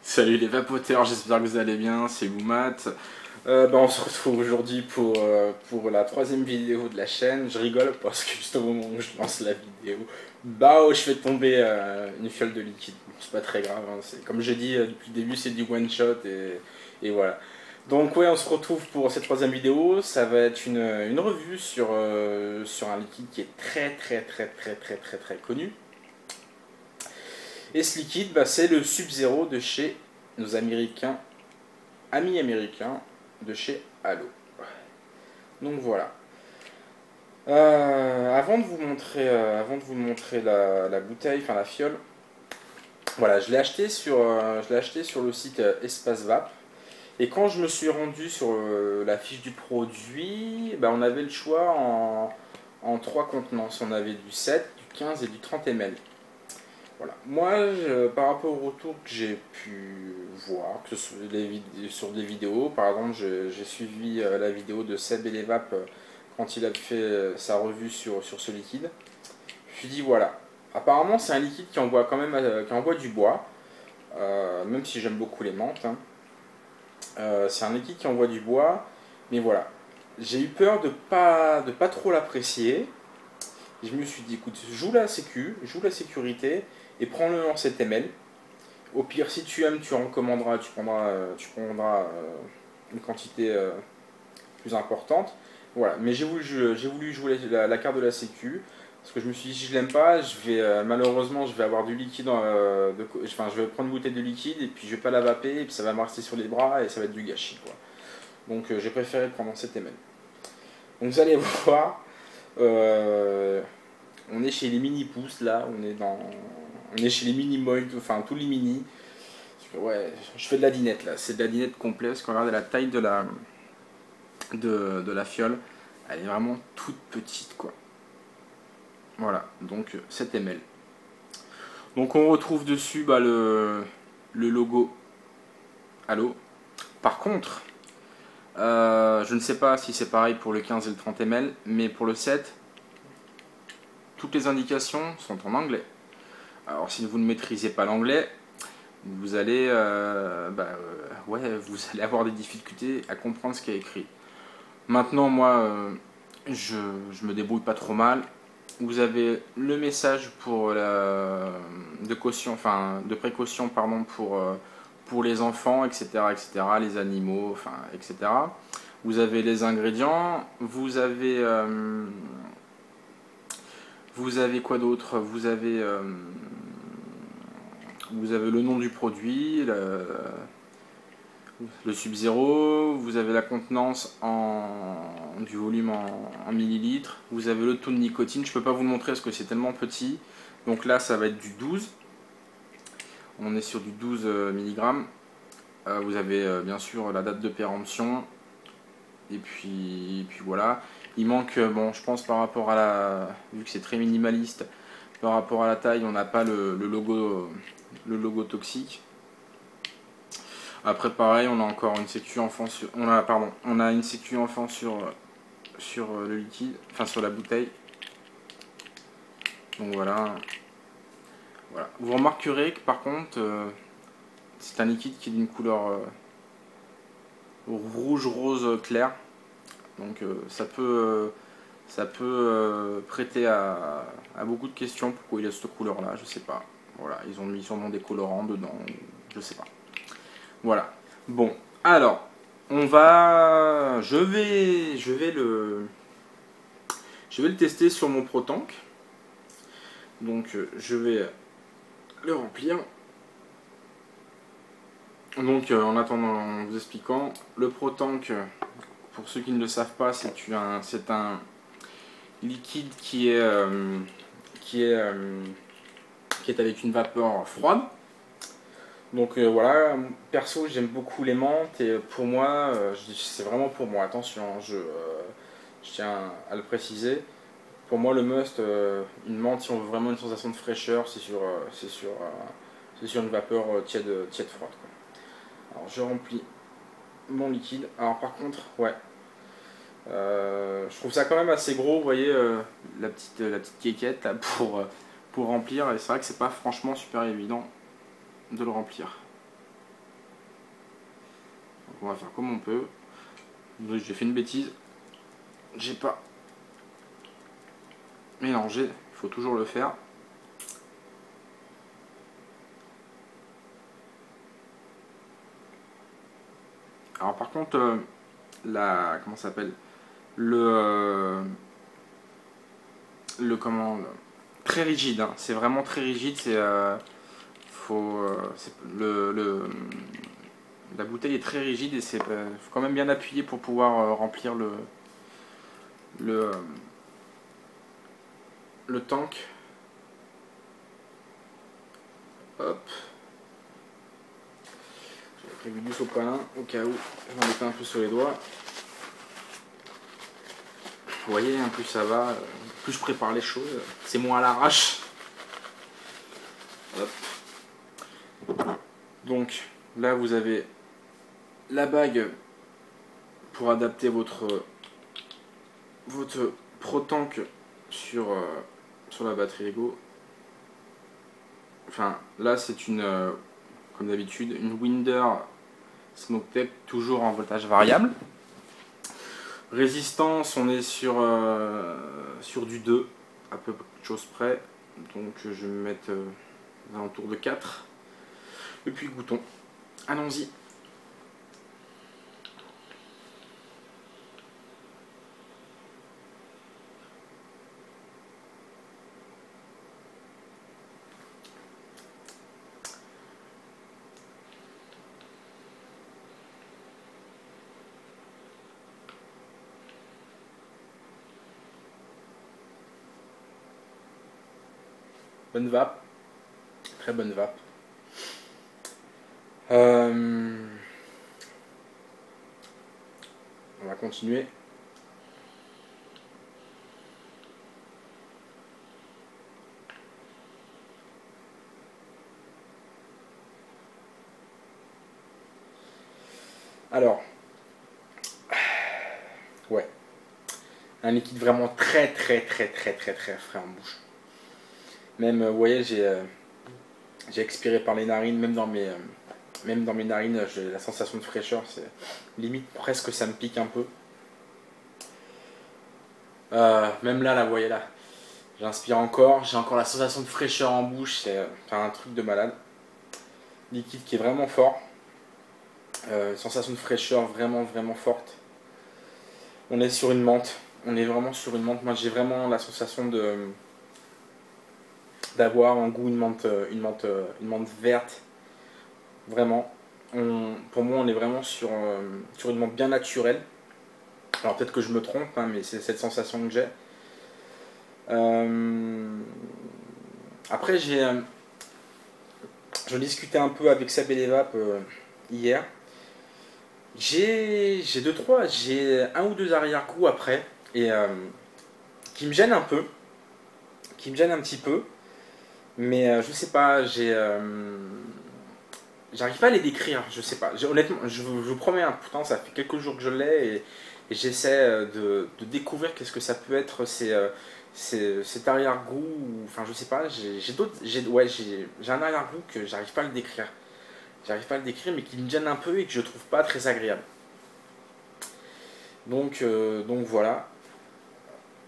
Salut les vapoteurs, j'espère que vous allez bien, c'est Goumat. On se retrouve aujourd'hui pour la troisième vidéo de la chaîne. Je rigole parce que juste au moment où je lance la vidéo, je fais tomber une fiole de liquide. Bon, c'est pas très grave, hein, comme j'ai dit depuis le début, c'est du one shot et voilà. Donc ouais, on se retrouve pour cette troisième vidéo. Ça va être une revue sur un liquide qui est très connu. Et ce liquide, c'est le Sub-Zero de chez nos amis américains de chez Halo. Donc voilà. Avant de vous montrer la bouteille, enfin la fiole, voilà, je l'ai acheté sur le site Espace Vap. Et quand je me suis rendu sur la fiche du produit, on avait le choix en trois contenances. On avait du 7, du 15 et du 30 ml. Voilà. Moi, par rapport au retour que j'ai pu voir, que ce soit sur des vidéos, par exemple, j'ai suivi la vidéo de Seb et les Vapes quand il a fait sa revue sur ce liquide. Je me suis dit, voilà, apparemment c'est un liquide qui envoie quand même qui envoie du bois, même si j'aime beaucoup les menthes. Hein. C'est un liquide qui envoie du bois, mais voilà. J'ai eu peur de pas trop l'apprécier. Je me suis dit, écoute, joue la sécurité, et prends-le en 7 ml. Au pire, si tu aimes, tu recommanderas, tu prendras une quantité plus importante. Voilà, mais j'ai voulu jouer la carte de la sécu, parce que je me suis dit, si je l'aime pas, malheureusement, je vais avoir du liquide, je vais prendre une bouteille de liquide, et puis je vais pas la vaper, et puis ça va me rester sur les bras, et ça va être du gâchis, quoi. Donc j'ai préféré le prendre en 7 ml. Donc vous allez voir, on est chez les mini pouces là, on est chez les mini mold, enfin tous les mini. Ouais, je fais de la dinette là, c'est de la dinette complète parce qu'on regarde la taille de la fiole, elle est vraiment toute petite quoi. Voilà, donc 7 ml. Donc on retrouve dessus le logo Halo. Par contre, je ne sais pas si c'est pareil pour le 15 et le 30 ml, mais pour le 7, toutes les indications sont en anglais. Alors si vous ne maîtrisez pas l'anglais, vous allez, vous allez avoir des difficultés à comprendre ce qui est écrit. Maintenant, moi, je me débrouille pas trop mal. Vous avez le message de précaution, pardon, pour les enfants, etc., les animaux, etc. Vous avez les ingrédients, vous avez quoi d'autre? Vous avez le nom du produit, le Sub-Zero, vous avez la contenance du volume en millilitres, vous avez le taux de nicotine, je ne peux pas vous le montrer parce que c'est tellement petit, donc là ça va être du 12, on est sur du 12 mg, vous avez bien sûr la date de péremption, et puis voilà, il manque, je pense par rapport à vu que c'est très minimaliste, par rapport à la taille, on n'a pas le logo toxique. Après pareil, on a encore une sécu enfant on a une sécu enfant sur le liquide, enfin sur la bouteille. Donc voilà. Vous remarquerez que par contre, c'est un liquide qui est d'une couleur rouge rose clair. Donc ça peut prêter à beaucoup de questions. Pourquoi il a cette couleur là, je sais pas. Voilà, ils ont mis sûrement des colorants dedans, je sais pas. Voilà. Bon, alors, je vais le tester sur mon ProTank. Donc, je vais le remplir. Donc, en attendant, en vous expliquant, le ProTank, pour ceux qui ne le savent pas, c'est un liquide qui est avec une vapeur froide. Donc voilà, perso j'aime beaucoup les menthes et pour moi, c'est vraiment pour moi, attention, je tiens à le préciser. Pour moi le must, une menthe si on veut vraiment une sensation de fraîcheur, c'est sur une vapeur tiède froide. Quoi. Alors je remplis mon liquide. Alors par contre, ouais, je trouve ça quand même assez gros, vous voyez la petite quéquette là, pour remplir et c'est vrai que c'est pas franchement super évident. de le remplir. Donc on va faire comme on peut. J'ai fait une bêtise. J'ai pas mélangé. Il faut toujours le faire. Alors par contre, comment ça s'appelle, très rigide, hein. C'est vraiment très rigide. La bouteille est très rigide et faut quand même bien appuyer pour pouvoir remplir le, le tank. Hop. J'avais prévu du sopalin au cas où j'en mettais un peu sur les doigts. Vous voyez, plus ça va, plus je prépare les choses, c'est moins à l'arrache. Donc là vous avez la bague pour adapter votre Pro-Tank sur la batterie Lego. Enfin là c'est une, comme d'habitude, une Winder Smoke-Tech, toujours en voltage variable. Résistance, on est sur du 2 à peu de choses près, donc je vais me mettre aux alentours de 4. Et puis goûtons, allons-y. Bonne vape, très bonne vape. On va continuer. Alors, ouais, un liquide vraiment très frais en bouche. Même, vous voyez, j'ai expiré par les narines, même dans mes narines, j'ai la sensation de fraîcheur, c'est limite presque ça me pique un peu. Même là, vous voyez là, j'inspire encore, j'ai encore la sensation de fraîcheur en bouche, c'est un truc de malade. Liquide qui est vraiment fort, sensation de fraîcheur vraiment forte. On est sur une menthe, on est vraiment sur une menthe. Moi j'ai vraiment la sensation d'avoir en goût une menthe verte. Vraiment, pour moi on est vraiment sur une menthe bien naturelle. Alors peut-être que je me trompe, hein, mais c'est cette sensation que j'ai. Après je discutais un peu avec Seb et les Vapes hier. J'ai un ou deux arrière-goûts après et qui me gênent un peu, qui me gênent un petit peu, mais je sais pas, j'arrive pas à les décrire, je sais pas. Honnêtement, je vous promets, hein, pourtant ça fait quelques jours que je l'ai et j'essaie de découvrir qu'est-ce que ça peut être cet arrière-goût. Enfin, je sais pas, j'ai un arrière-goût que j'arrive pas à le décrire. J'arrive pas à le décrire, mais qui me gêne un peu et que je trouve pas très agréable. Donc voilà.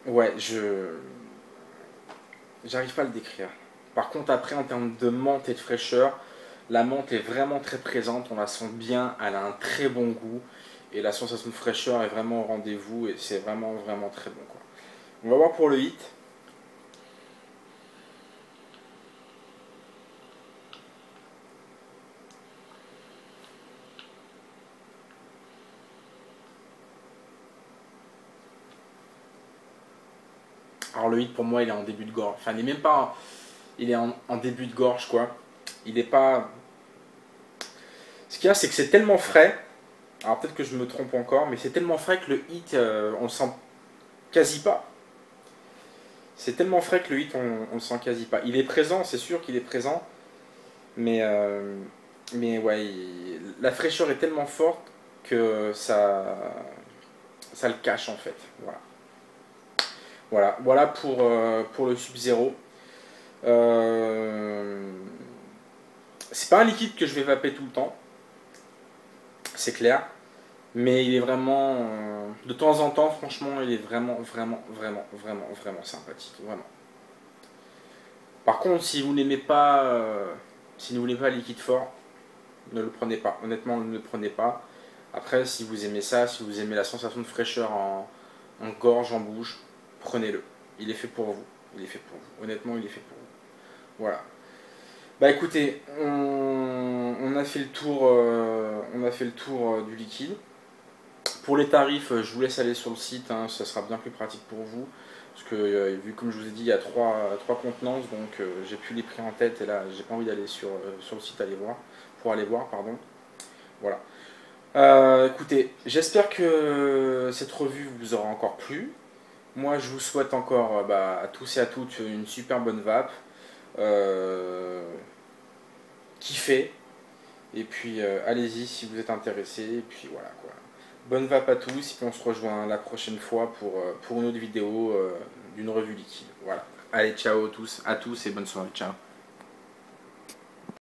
Ouais, j'arrive pas à le décrire. Par contre, après, en termes de menthe et de fraîcheur, la menthe est vraiment très présente, on la sent bien, elle a un très bon goût, et la sensation de fraîcheur est vraiment au rendez-vous, et c'est vraiment très bon, quoi. On va voir pour le hit. Alors le hit pour moi il est en début de gorge, enfin il est même pas, il est en début de gorge quoi. Il est pas. Ce qu'il y a c'est que c'est tellement frais, alors peut-être que je me trompe encore, mais c'est tellement frais que le hit on le sent quasi pas. C'est tellement frais que le hit on le sent quasi pas. Il est présent, c'est sûr qu'il est présent, mais ouais, la fraîcheur est tellement forte que ça le cache en fait. Voilà pour le Sub-Zero. C'est pas un liquide que je vais vaper tout le temps, c'est clair. Mais il est vraiment, de temps en temps, franchement, il est vraiment sympathique, vraiment. Par contre, si vous n'aimez pas, si vous n'aimez pas le liquide fort, ne le prenez pas. Honnêtement, ne le prenez pas. Après, si vous aimez ça, si vous aimez la sensation de fraîcheur en gorge, en bouche, prenez-le. Il est fait pour vous. Il est fait pour vous. Honnêtement, il est fait pour vous. Voilà. Bah écoutez, on a fait le tour, du liquide. Pour les tarifs, je vous laisse aller sur le site, hein, ça sera bien plus pratique pour vous. Parce que, vu comme je vous ai dit, il y a trois contenances, donc j'ai plus les prix en tête et là, j'ai pas envie d'aller sur le site pour aller voir, pardon. Voilà. Écoutez, j'espère que cette revue vous aura encore plu. Moi, je vous souhaite encore à tous et à toutes une super bonne vape. Kiffez. Et puis, allez-y si vous êtes intéressé. Et puis voilà quoi. Bonne vape à tous, et puis on se rejoint la prochaine fois pour une autre vidéo d'une revue liquide. Voilà. Allez, ciao à tous et bonne soirée, ciao.